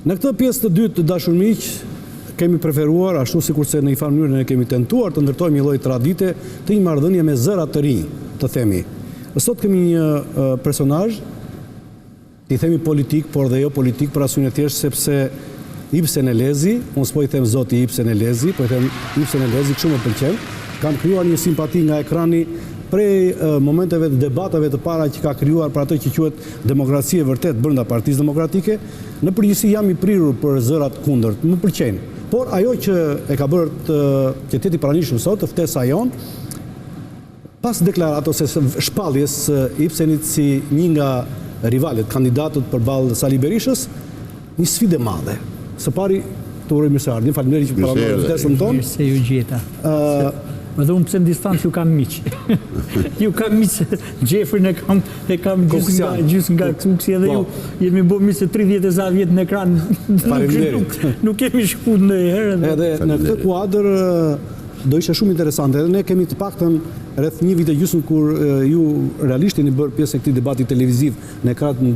Në këtë pjesë të dytë të dashur miq, kemi preferuar, ashtu sikurse në një farë mënyrë ne kemi tentuar të ndërtojmë një lloj tradite të një marrëdhënie me zëra të rinj, të themi. Sot kemi një personazh, i themi politik, por dhe jo politik për arsye thjesht sepse Ibsen Elezi, unë s'po i them zoti Ibsen Elezi, po i them Ibsen Elezi, kështu më pëlqen, kam krijuar një simpati nga ekrani prej momenteve të debatave të para që ka krijuar për atë që quhet demokracia e vërtet brenda Partisë Demokratike. Në përgjithësi jam i prirur për zërat kundërt, më pëlqejnë. Por ajo që e ka bërë qyteti pranishëm sot, të ftesa jonë, pas deklaratës ose shpalljes Ibsenit si një nga rivalet, kandidatët përballë Sali Berishës, një sfidë e madhe. Së pari, të uroj mirëseardhjen, faleminderit që pranuar ftesën tonë. Mirë se ju gjeta. Më dhe unë pëse në distancë ju kam miqë. Ju kam miqë, Gjefrin e kam gjysë nga Kuksi edhe ju jemi bo miqë se 30 vjetë në ekran. Nuk kemi shku në herë. Edhe në këtë kuadër do ishe shumë interesante. Edhe ne kemi të paktën rreth një vit e gjysmë kur ju realisht jeni bërë pjesë e këtij debati televiziv në ekranet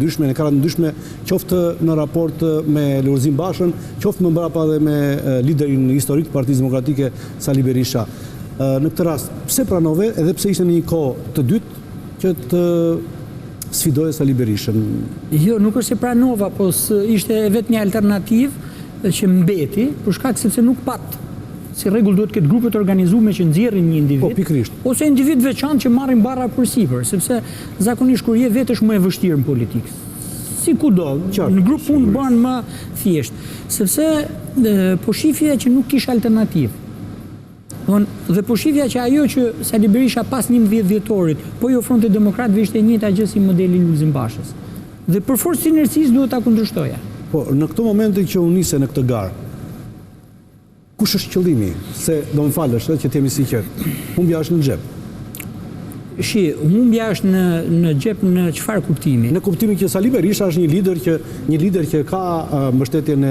ndryshme, qoftë në raport me Lulzim Bashën, qoftë më mbrapa edhe me liderin historik të Partisë Demokratike Sali Berisha. Në këtë rast, pse pranove edhe pse ishte në një kohë të dytë që të sfidoje Sali Berishën? Jo, nuk është se pranova, po ishte vetëm një alternativë që mbeti, për shkak sepse nuk pat. Si rregull duhet këtë grupe të organizuar që nxjerrin një individ, ose individ veçantë që marrin barra përsipër, sepse zakonisht kur je vetë është më e vështirë në politikë. Si kudo, në grup punë bën më thjesht, sepse po shifja që nuk kish alternativë. Dhe po shifja që ajo që Sali Berisha pas 11 vjetorit po i ofronte demokratëve ishte e njëjta gjë si modeli Lulzim Bashës. Dhe për forcë sinercisë duhet ta kundërshtoja. Po, në këtë momentin që u nise në këtë garë, kush është qëllimi? Se do më falësh, që t'jemi sinqert. Humbja është në xhep. Humbja është në xhep në çfarë kuptimi? Në kuptimin që Sali Berisha është një lider që ka mbështetjen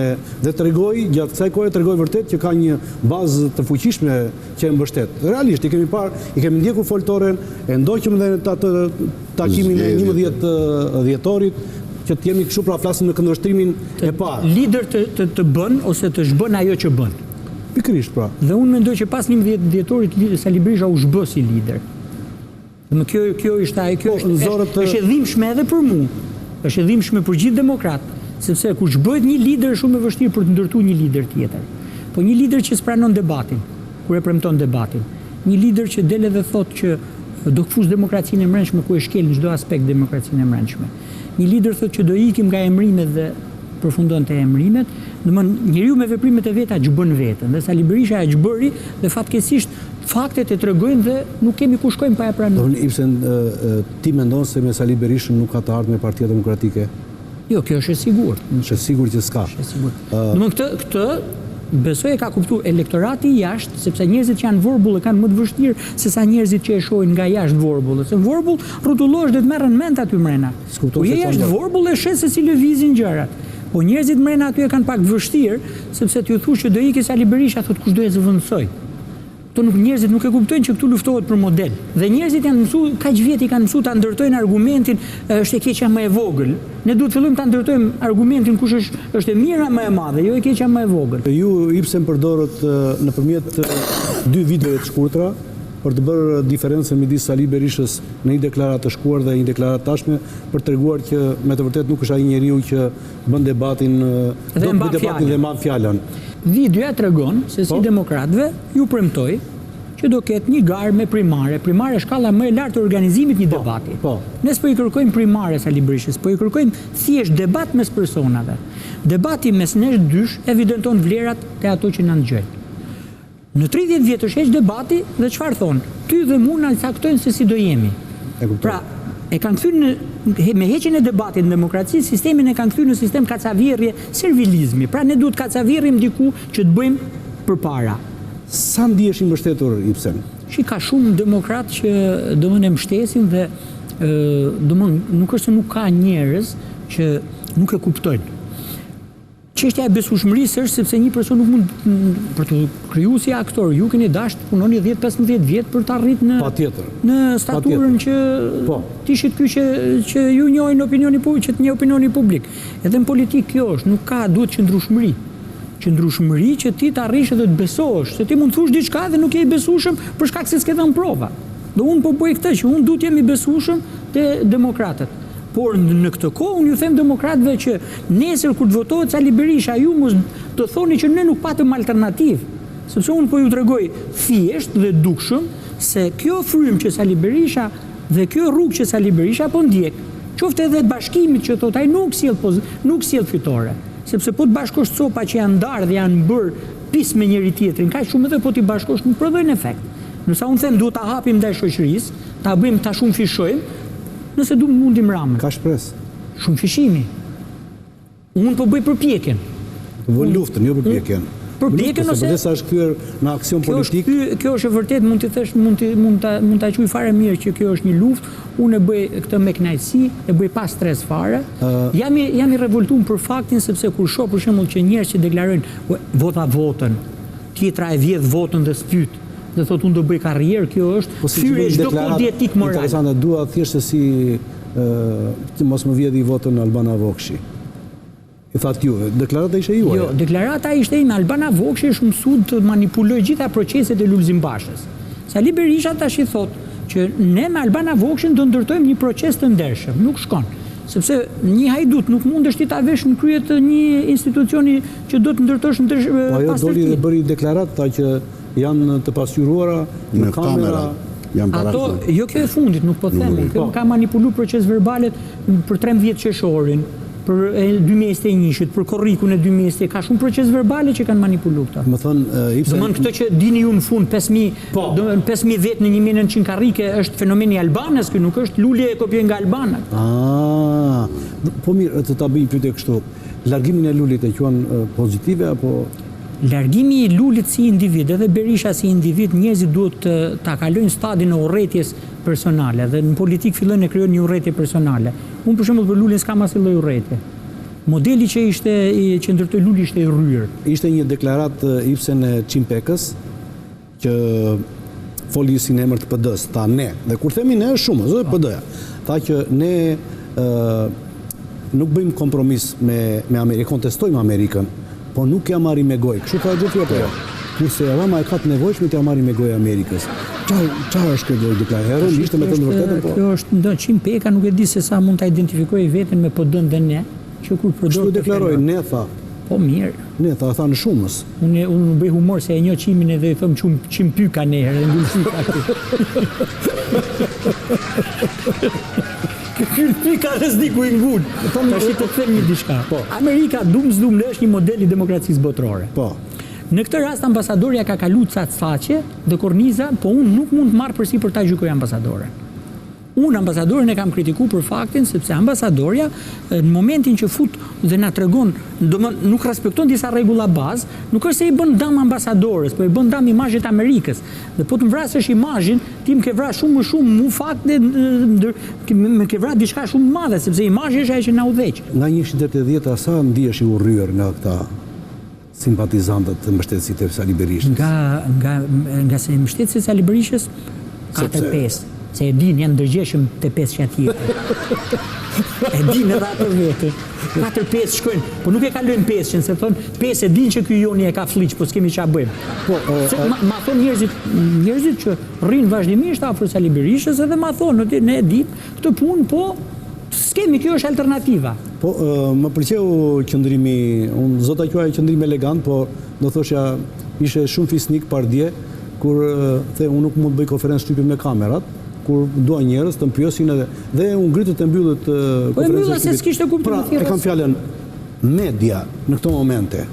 dhe tregoi gjatë kësaj kohe vërtet që ka një bazë të fuqishme që e mbështet. Realisht i kemi parë, i kemi ndjekur foltoren, e ndoqëm edhe në atë takimin e 11 dhjetorit, që të jemi kështu pra flasim në këndvështrimin e parë. Lider të bën ose të zhbën ajo që bën. Pikërisht pra. Dhe unë mendoj që pas 11 dhjetorit Sali Berisha u zhbë si lider. Dhe kjo është e dhimbshme edhe për mua. Është e dhimbshme për gjithë demokratë, sepse kur zhbëhet një lider është shumë e vështirë për të ndërtuar një lider tjetër. Po një lider që s'pranon debatin, kur e premton debatin. Një lider që del edhe thotë që do kthus demokracinë e brendshme ku e shkel në çdo aspekt demokracinë e brendshme. Një lider thotë që do ikim nga emrimet dhe përfundon të emrimet, domethënë njeriu me veprimet e veta gjbën veten, dhe Sali Berisha e gjbëri dhe fatkeqësisht faktet e tregojnë dhe nuk kemi ku shkojmë pa e pranuar. Ibsen, ti mendon se me Sali Berishën nuk ka të ardhmë me Partia Demokratike? Jo, kjo është e sigurt. Është e sigurt që s'ka. Është e sigurt. Domethënë këtë besoj e ka kuptuar elektorati jashtë, sepse njerëzit që janë vorbull kanë më të vështirë se sa njerëzit që e shohin nga jashtë vorbullët. Se vorbull rrotullohesh dhe të merren mend aty mrena. Po je jashtë vorbull e shes se si lëvizin gjërat. Po njerëzit mrena aty e kanë pak vështirë, sepse t'ju thush që do ikë Sali Berisha, thotë kush do e zëvendësoj. Njerëzit nuk e kuptojnë që këtu luftohet për model. Dhe njerëzit janë mësuar, kaq vjet i kanë mësuar ta ndërtojnë argumentin, është e keqja më e vogël. Ne duhet fillojmë ta ndërtojmë argumentin kush është e mira më e madhe, jo e keqja më e vogël. Ju Ibsen përdorët nëpërmjet 2 videove të shkurtra për të bërë diferencën midis Sali Berishës në një deklaratë të shkuar dhe një deklaratë tashme për treguar që me të vërtetë nuk është ai njeriu që bën debatin dhe mban fjalën. Videoja tregon se si demokratëve ju premtoi që do ketë një garë me primare. Primare shkalla më e lartë e organizimit një debati. Ne s'po i kërkojmë primare Sali Berishës, po i kërkojmë thjesht debat mes personave. Debati mes nesh dysh evidenton vlerat të ato që na ngjojnë. Në 30 vjet është heq debati dhe çfarë thon? Ty dhe mua na caktojnë se si do jemi. Pra, e kanë kthyer me heqjen e debatit në demokraci, sistemin e kanë kthyer në sistem kacavierje, servilizmi. Pra ne duhet kacavierrim diku që të bëjmë përpara. Sa ndihesh i mbështetur Ibsen? Ka shumë demokratë që domosdoshmë e mbështesin dhe domosdoshmë nuk është se nuk ka njerëz që nuk e kuptojnë. Çështja e besueshmërisë është sepse një person nuk mund për të krijuar si aktor, ju keni dashur të punoni 10-15 vjet për të arritur në staturën që tishit ky që ju njohin opinioni publik, që të njeh opinioni publik. Edhe në politikë kjo është, nuk ka, duhet qëndrueshmëri. Qëndrueshmëri që ti të arrish edhe të besohesh, se ti mund të thush diçka dhe nuk je i besueshëm për shkak se s'ke dhënë prova. Dhe unë po bëj këtë që unë duhet jem i besueshëm te demokratët. Por në këtë kohë unë ju them demokratëve që nesër kur të votohet Sali Berisha, ju mos të thoni që ne nuk patëm alternativë, sepse unë po ju tregoj thjesht dhe dukshëm se kjo frym që Sali Berisha dhe kjo rrugë që Sali Berisha po ndjek, qoftë edhe bashkimit që thot ai nuk sjell fitore, sepse po të bashkosh copa që janë ndarë dhe janë bërë pis me njëri tjetrin, kaq shumë edhe po ti bashkosh nuk prodhojnë efekt. Nësa unë them duhet ta hapim ndaj shoqërisë, ta bëjmë ta shumë fishojmë. Nëse du mundim Ramën. Ka shpresë. Shumë fishimi. Unë po bëj përpjekjen. Vë luftën, jo përpjekjen. Përpjekjen ose përderisa është kthyer në aksion politik. Kjo është e vërtet, mund të thesh, mund ta quaj fare mirë që kjo është një luftë. Unë e bëj këtë me kënaqësi, e bëj pa stres fare. Jam i revoltuar për faktin sepse kur shoh për shembull që njerëz që deklarojnë votën, tjetra e vjedh votën dhe spyt. Dhe thot unë do bëj karrierë, kjo është fyrje çdo kodi etik moral. Interesante, dua thjesht si mos më vjedhi votën Albana Vokshi. I thatë ju, deklarata ishte juaj. Jo, deklarata ishte ime. Albana Vokshi është mësuar të manipulojë gjitha proceset e Lulzim Bashës. Sali Berisha tash i thot që ne me Albana Vokshin do ndërtojmë një proces të ndershëm, nuk shkon. Sepse një hajdut nuk mundesh ti ta vesh në krye të një institucioni që do të ndërtosh pas. Ajo doli dhe bëri deklarata që janë të pasqyruara në kamera. Ato, jo kjo e fundit, nuk po them. Ka manipulu proces verbalet për 13 qershorin, për 2021-shit, për korrikun e 2020, ka shumë proces verbale që kanë manipulu këta. Më thënë, Dëmën këtë që dini ju në fund, 5.000 vetë në 1900 karrike është fenomeni Albanës, kë nuk është lulje e kopje nga Albanët. Po mirë, të ta bëjmë pyetje kështu, largimin e Lulit e quan pozitive apo... Largimi i Lulit si individ, edhe Berisha si individ, njerëzit duhet ta kalojnë stadin e urrëties personale dhe në politik fillojnë e krijojnë një urrëtie personale. Unë për shembull për Lulin s'kam asnjë lloj urrëtie. Modeli që ndërtoi Luli ishte i rryer. Ishte një deklarat Ibsen e Qimpekës që foli si në emër të PD-s, tha ne. Dhe kur themi ne është shumë, është PD-ja. Tha që ne nuk bëjmë kompromis me Amerikën, kontestojmë Amerikën. Po nuk ja marri me gojë. Kështu ka gjithë apo jo? Kurse Rama e ka të nevojshme t'ja marri me gojë Amerikës. Çfarë është kjo deklarë? Ishte me të vërtetën po. Kjo është ndo Qimpeka, nuk e di se sa mund ta identifikojë veten me PD-n dhe ne, që kur përdor. Kështu deklaroi, ne tha. Po mirë. Ne tha në shumës. Unë bëj humor se e njoh Qimin edhe i them Qimpyka ne herë dhe ngulfika Qimpyka rrezniku i ngun. Tash të them një diçka. Amerika dum është një model i demokracisë botërore. Po. Në këtë rast ambasadorja ka kaluar ca saqe dhe korniza, po unë nuk mund të marr përsipër ta gjykoj ambasadoren. Unë ambasadorin e kam kritikuar për faktin sepse ambasadorja në momentin që fut dhe na tregon, domethënë nuk respekton disa rregulla bazë, nuk është se i bën dëm ambasadores, po i bën dëm imazhit Amerikës. Dhe po të vrasësh imazhin, ti më ke vrarë shumë më shumë mu fakte, më ke vrarë diçka shumë madhe sepse imazhi është ajo që na udhëheq. Nga 180 sa ndihesh i urryer nga këta simpatizantët të mbështetësit e Sali Berishës? Nga se mbështetësit e Sali Berishës 4-5. Se e din janë ndërgjeshëm të 5 që atjetër. E din edhe atë vetë. 4-5 shkojnë, po nuk e kalojnë 5, se thonë 5 e din që ky joni e ka fliq, po s'kemi ç'a bëjmë. Ma thonë njerëzit që rrinë vazhdimisht afër Sali Berishës edhe ma thonë, ne e dim këtë punë, po s'kemi, kjo është alternativa. Po, më pëlqeu qëndrimi, unë zota quaj qëndrim elegant, po do thoshja ishe shumë fisnik pardje, kur the unë nuk mund të bëj konferencë shtypje me kamerat, kur dua njerëz të mpyesin dhe unë ngritët të mbyllet konferencën. Po e mbylla se s'kishte kuptim të thjeshtë. E kam fjalën media në këto momente.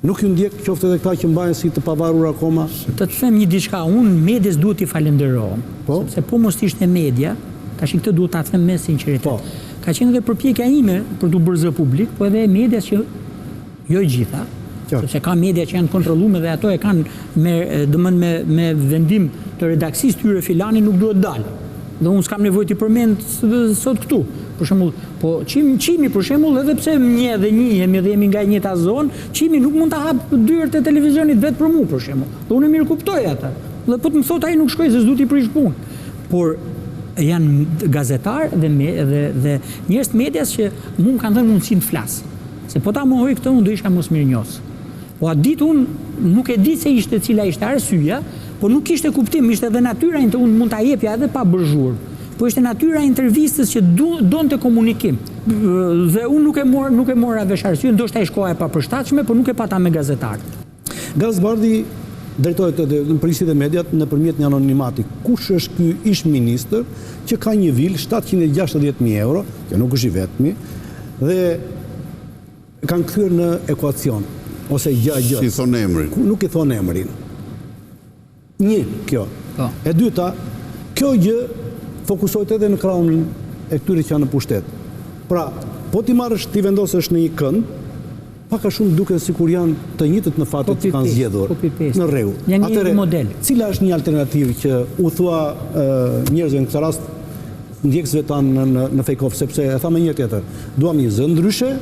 Nuk ju ndjek qoftë edhe këta që mbahen si të pavarur akoma? Të them një diçka, unë medias duhet t'i falenderoj. Sepse po mos ishte media, tash këtë duhet ta them me sinqeritet. Ka qenë edhe përpjekja ime për t'u bërë zë publik, po edhe medias që jo gjitha. Sepse ka media që janë kontrolluar dhe ato e kanë me vendim të redaksis tyre filani nuk duhet dalë. Dhe unë s'kam nevojë t'i përmend sot këtu. Për shembull, po Çimi për shembull, edhe pse një dhe njihemi dhe jemi nga e njëjta zonë, Çimi nuk mund ta hap dyert e televizionit vetë për mua për shembull. Dhe unë mirë kuptoj atë. Dhe po të më thotë ai nuk shkoj se s'du t'i prish punë. Por janë gazetar dhe njerëz të medias që mua më kanë dhënë mundësinë të flas. Se po ta mohoj këtë unë do isha mos mirënjohës. Po atë ditë unë nuk e di se ishte cila ishte arsyeja, po nuk kishte kuptim, ishte edhe natyra që unë mund ta jepja edhe pa bërë zhurmë. Po ishte natyra e intervistës që donte komunikim. Dhe unë nuk e mora vesh arsye, ndoshta ishte koha e papërshtatshme, por nuk e pata me gazetar. Gazbardi drejtohet në përgjithësi dhe mediat nëpërmjet një anonimati. Kush është ky ish ministër që ka një vilë 760.000 euro, që nuk është i vetmi, dhe kanë kthyer në ekuacion ose gjë. Si thon emrin? Nuk i thon emrin. Një, kjo. E dyta, kjo gjë fokusohet edhe në krahun e këtyre që janë në pushtet. Pra, po ti marrësh, ti vendosësh në një kënd, pak a shumë duken sikur janë të njëjtët në fatet që kanë zgjedhur. Në rregull. Janë një model. Cila është një alternativë që u thua njerëzve në këtë rast, ndjekësve tanë në Fejkov, sepse e tha me një tjetër, duam një zë ndryshe,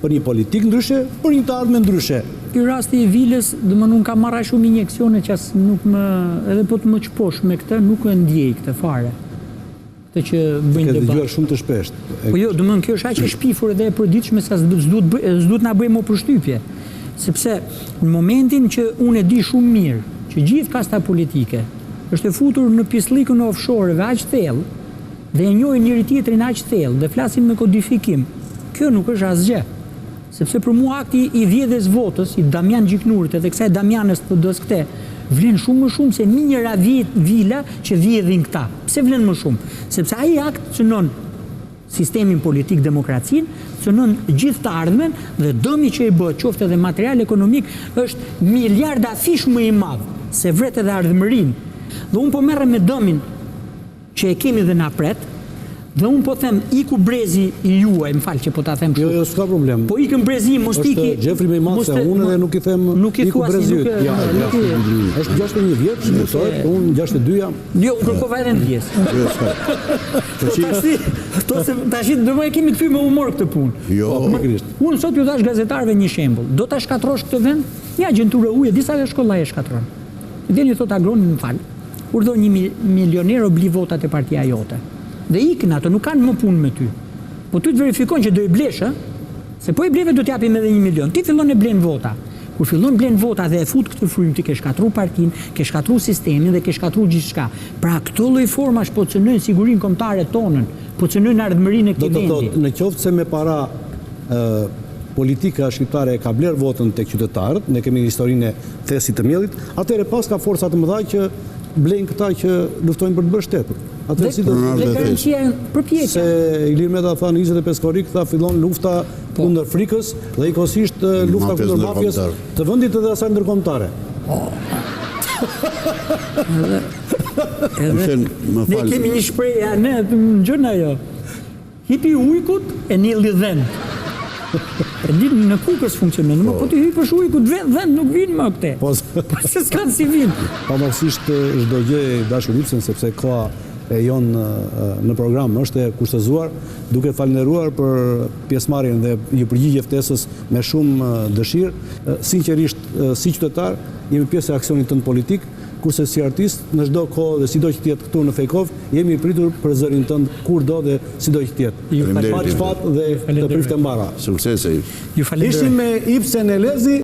për një politik ndryshe, për një të ardhme ndryshe. Ky rasti i Vilës, domethënë ka marrë shumë injeksione që as nuk më, edhe po të më çposh me këtë, nuk e ndjej këtë fare. Këtë që bëjnë debat. Këtë dëgjuar shumë të shpesht. Po jo, domethënë kjo është aq e shpifur edhe e përditshme sa s'duhet na bëjmë përshtypje. Sepse në momentin që unë e di shumë mirë që gjithë kasta politike është e futur në pisllikun e offshore-ve aq thellë dhe e njohin njëri tjetrin aq thellë dhe flasin me kodifikim, kjo nuk është asgjë. Sepse për mua akti i vjedhjes votës, i Damian Gjiknurit edhe kësaj Damianës të dës këte, vlen shumë më shumë se mijëra vila që vjedhin këta. Pse vlen më shumë? Sepse ai akt cënon sistemin politik, demokracinë, cënon gjithë të ardhmen dhe dëmi që i bëhet, qoftë edhe material ekonomik, është miliarda fish më i madh se vret edhe ardhmërinë. Dhe unë po merrem me dëmin që e kemi dhe na pret. Dhe unë po them, iku brezi i juaj, më falë që po ta them kështu. Jo, s'ka problem. Po ikën brezi, mos tiki. Është Gjefri me Masa, unë edhe nuk i them iku brezi yt. Ja, është 61 vjeç, mësohet, unë 62 jam. Jo, unë kërkova edhe në pjesë. Jo, s'ka. Tash do më kemi kthy me humor këtë punë. Jo. Unë sot ju dash gazetarëve një shembull. Do ta shkatrosh këtë vend? Një agjenturë uje, disa shkolla e shkatron. Deni thot agroni, më fal. Urdhon një milioner obli votat e partia jote. Dhe ikën ato, nuk kanë më punë me ty. Po ty të verifikon që do i blesh, se po i bleve do t'japim edhe 1 milion. Ti fillon e blen vota. Kur fillon blen vota dhe e fut këtë frymë, ti ke shkatru partinë, ke shkatru sistemin dhe ke shkatru gjithçka. Pra këto lloj formash po cënojnë sigurinë kombëtare tonën, po cënojnë ardhmërinë e këtij vendi. Do të thotë, në qoftë se me para politika shqiptare ka bler votën tek qytetarët, ne kemi historinë e thesit të mjellit, atëherë pas ka forca të mëdha që blejnë këta që luftojnë për të bërë shtetër. Dhe garancia përpjekja. Se Ilir Meta tha në 25 korrik, tha fillon lufta kundër frikës dhe ikosisht lufta kundër mafjes të vendit edhe asaj ndërkombëtare. Ne kemi një shprehje, ne në gjëna jo. Hipi ujkut e një lidhen. E di në Kukës funksionon, po ti hypesh ujkut vend nuk vin më këte. Po se s'kan si vin. Pavarësisht çdo gjë e dashur Lipsen, sepse koha e jon në program është e kushtëzuar, duke falënderuar për pjesëmarrjen dhe ju përgjigje ftesës me shumë dëshirë. Sinqerisht, si qytetar, jemi pjesë e aksionit tënd politik, kurse si artist, në çdo kohë dhe sido që të jetë këtu në Fejkov, jemi pritur për zërin tënd kurdo dhe sido që të jetë. Fat dhe të prifte mbara. Suksese. Ishim me Ibsen Elezi.